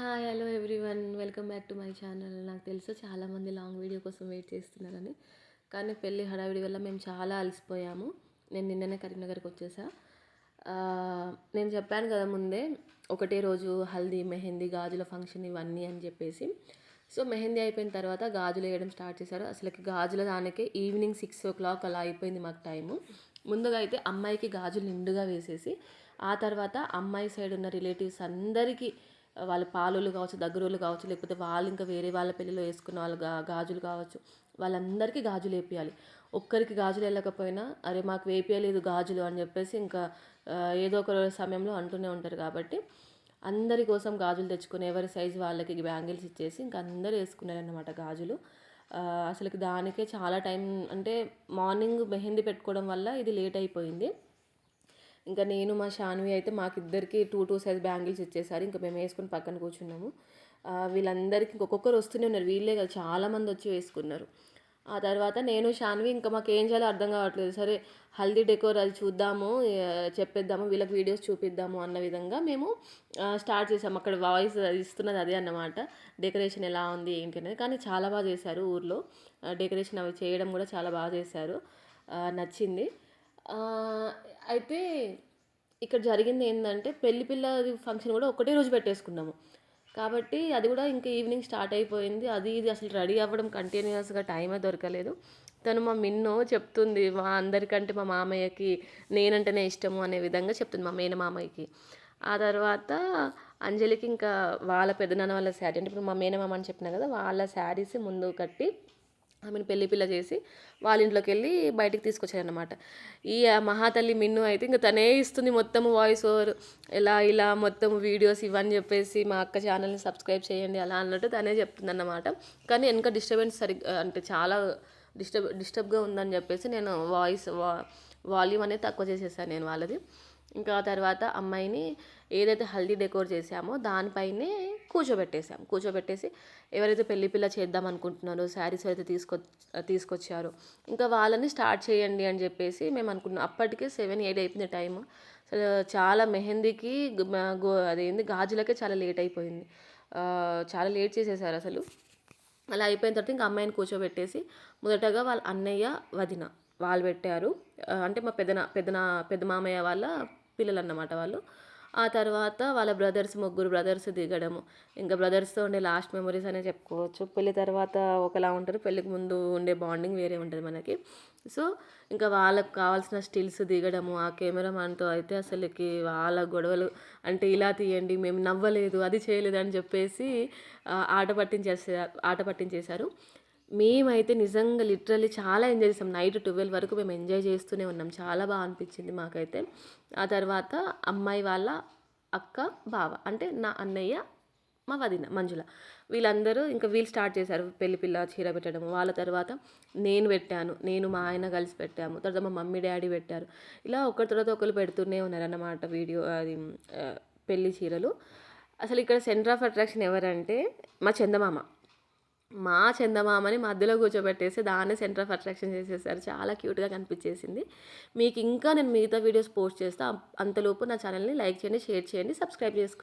Hi hello everyone welcome back to my channel. నాకు తెలుసు చాలామంది లాంగ్ వీడియో కోసం వెయిట్ చేస్తున్నారని, కానీ పెళ్ళి హడావిడి వల్ల మేము చాలా అలసిపోయాము. నేను నిన్ననే కరీంనగర్కి వచ్చేసా. నేను చెప్పాను కదా ముందే, ఒకటే రోజు హల్దీ, మెహందీ, గాజుల ఫంక్షన్ ఇవన్నీ అని చెప్పేసి. సో మెహందీ అయిపోయిన తర్వాత గాజులు వేయడం స్టార్ట్ చేశారు. అసలుకి గాజుల దానికే ఈవినింగ్ 6 o'clock అలా అయిపోయింది మాకు టైము. ముందుగా అయితే అమ్మాయికి గాజులు నిండుగా వేసేసి, ఆ తర్వాత అమ్మాయి సైడ్ ఉన్న రిలేటివ్స్ అందరికీ వాళ్ళ పాలోళ్ళు కావచ్చు, దగ్గరోళ్ళు కావచ్చు, లేకపోతే వాళ్ళు ఇంకా వేరే వాళ్ళ పెళ్ళిలో వేసుకున్న వాళ్ళు గాజులు కావచ్చు, వాళ్ళందరికీ గాజులు వేపియాలి. ఒక్కరికి గాజులు వెళ్ళకపోయినా అరే మాకు వేపియలేదు గాజులు అని చెప్పేసి ఇంకా ఏదో ఒక సమయంలో అంటూనే ఉంటారు. కాబట్టి అందరి కోసం గాజులు తెచ్చుకొని ఎవరి సైజు వాళ్ళకి బ్యాంగిల్స్ ఇచ్చేసి ఇంకా అందరూ వేసుకున్నారన్నమాట గాజులు. అసలుకి దానికే చాలా టైం, అంటే మార్నింగ్ మెహందీ పెట్టుకోవడం వల్ల ఇది లేట్ అయిపోయింది. ఇంకా నేను మా షాన్వి అయితే మాకిద్దరికి టూ సైజ్ బ్యాంగిల్స్ ఇచ్చేసారు. ఇంకా మేము వేసుకుని పక్కన కూర్చున్నాము. వీళ్ళందరికీ ఒక్కొక్కరు వస్తూనే ఉన్నారు, వీళ్ళే కదా చాలామంది వచ్చి వేసుకున్నారు. ఆ తర్వాత నేను షాన్వి ఇంకా మాకు ఏం చేయాలో అర్థం కావట్లేదు. సరే హల్దీ డెకోర్ అది చూద్దాము, చెప్పేద్దాము, వీళ్ళకి వీడియోస్ చూపిద్దాము అన్న విధంగా మేము స్టార్ట్ చేసాము. అక్కడ వాయిస్ ఇస్తున్నది అదే అన్నమాట, డెకరేషన్ ఎలా ఉంది ఏంటి అనేది. కానీ చాలా బాగా చేశారు ఊర్లో డెకరేషన్, అవి చేయడం కూడా చాలా బాగా చేశారు, నచ్చింది. అయితే ఇక్కడ జరిగింది ఏంటంటే పెళ్లి పిల్ల ఫంక్షన్ కూడా ఒకటే రోజు పెట్టేసుకున్నాము. కాబట్టి అది కూడా ఇంకా ఈవినింగ్ స్టార్ట్ అయిపోయింది. అది ఇది అసలు రెడీ అవ్వడం కంటిన్యూస్గా టైమే దొరకలేదు. తను మా మిన్ను చెప్తుంది, మా అందరికంటే మా మామయ్యకి నేనంటేనే ఇష్టము అనే విధంగా చెప్తుంది, మా మేనమామయ్యకి. ఆ తర్వాత అంజలికి ఇంకా వాళ్ళ పెద్దనాన్న వాళ్ళ శారీ, అంటే ఇప్పుడు మా మేనమామ అని చెప్పినా కదా, వాళ్ళ శారీస్ ముందు కట్టి ఆమెను పెళ్లి పిల్ల చేసి వాళ్ళ ఇంట్లోకి వెళ్ళి బయటికి తీసుకొచ్చారనమాట. ఈ మహాతల్లి మిన్ను అయితే ఇంకా తనే ఇస్తుంది మొత్తం వాయిస్ ఓవర్, ఇలా మొత్తం వీడియోస్ ఇవన్నీ చెప్పేసి మా అక్క ఛానల్ని సబ్స్క్రైబ్ చేయండి అలా అన్నట్టు తనే చెప్తుంది అన్నమాట. కానీ వెనక డిస్టర్బెన్స్ సరిగ్గా, అంటే చాలా డిస్టర్బ్గా ఉందని చెప్పేసి నేను వాల్యూమ్ అనేది తక్కువ చేసేసాను నేను వాళ్ళది. ఇంకా ఆ తర్వాత అమ్మాయిని ఏదైతే హల్దీ డెకోర్ చేసామో దానిపైనే కూర్చోబెట్టేసి ఎవరైతే పెళ్లి పిల్ల చేద్దాం అనుకుంటున్నారో, శారీస్ అయితే తీసుకొచ్చారో ఇంకా వాళ్ళని స్టార్ట్ చేయండి అని చెప్పేసి మేము అనుకున్నాం. అప్పటికే 7-8 అయిపోయింది టైము. అసలు చాలా మెహందీకి అదేంది గాజులకే చాలా లేట్ అయిపోయింది. చాలా లేట్ చేసేసారు అసలు. అలా అయిపోయిన తర్వాత ఇంకా అమ్మాయిని కూర్చోబెట్టేసి మొదటగా వాళ్ళ అన్నయ్య, వదిన వాళ్ళు పెట్టారు. అంటే మా పెద్ద మామయ్య వాళ్ళ పిల్లలు అన్నమాట వాళ్ళు. ఆ తర్వాత వాళ్ళ ముగ్గురు బ్రదర్స్ దిగడము, ఇంకా బ్రదర్స్తో ఉండే లాస్ట్ మెమరీస్ అనే చెప్పుకోవచ్చు. పెళ్లి తర్వాత ఒకలా ఉంటారు, పెళ్ళికి ముందు ఉండే బాండింగ్ వేరే ఉంటుంది మనకి. సో ఇంకా వాళ్ళకు కావాల్సిన స్టిల్స్ దిగడము, ఆ కెమెరామ్యాన్తో అయితే అసలుకి వాళ్ళ గొడవలు, అంటే ఇలా తీయండి, మేము నవ్వలేదు, అది చేయలేదు అని చెప్పేసి ఆట పట్టించేశారు. మేమైతే నిజంగా లిటరల్లీ చాలా ఎంజాయ్ చేసాం. నైట్ 12 వరకు మేము ఎంజాయ్ చేస్తూనే ఉన్నాం, చాలా బాగా అనిపించింది మాకైతే. ఆ తర్వాత అమ్మాయి వాళ్ళ అక్క, బావ, అంటే నా అన్నయ్య, మా వదిన మంజుల, వీళ్ళందరూ ఇంకా వీళ్ళు స్టార్ట్ చేశారు పెళ్లి పిల్ల చీర పెట్టడం. వాళ్ళ తర్వాత నేను మా ఆయన కలిసి పెట్టాము. తర్వాత మా మమ్మీ డాడీ పెట్టారు. ఇలా ఒకరి తర్వాత ఒకరు పెడుతూనే ఉన్నారన్నమాట వీడియో, అది పెళ్లి చీరలు. అసలు ఇక్కడ సెంటర్ ఆఫ్ అట్రాక్షన్ ఎవరంటే మా చందమామని మధ్యలో కూర్చోబెట్టేసి దాన్ని సెంటర్ ఆఫ్ అట్రాక్షన్ చేసేసారు. చాలా క్యూట్గా కనిపించేసింది. మీకు ఇంకా నేను మిగతా వీడియోస్ పోస్ట్ చేస్తాను. అంతలోపు నా ఛానల్ని లైక్ చేయండి, షేర్ చేయండి, సబ్స్క్రైబ్ చేసుకోండి.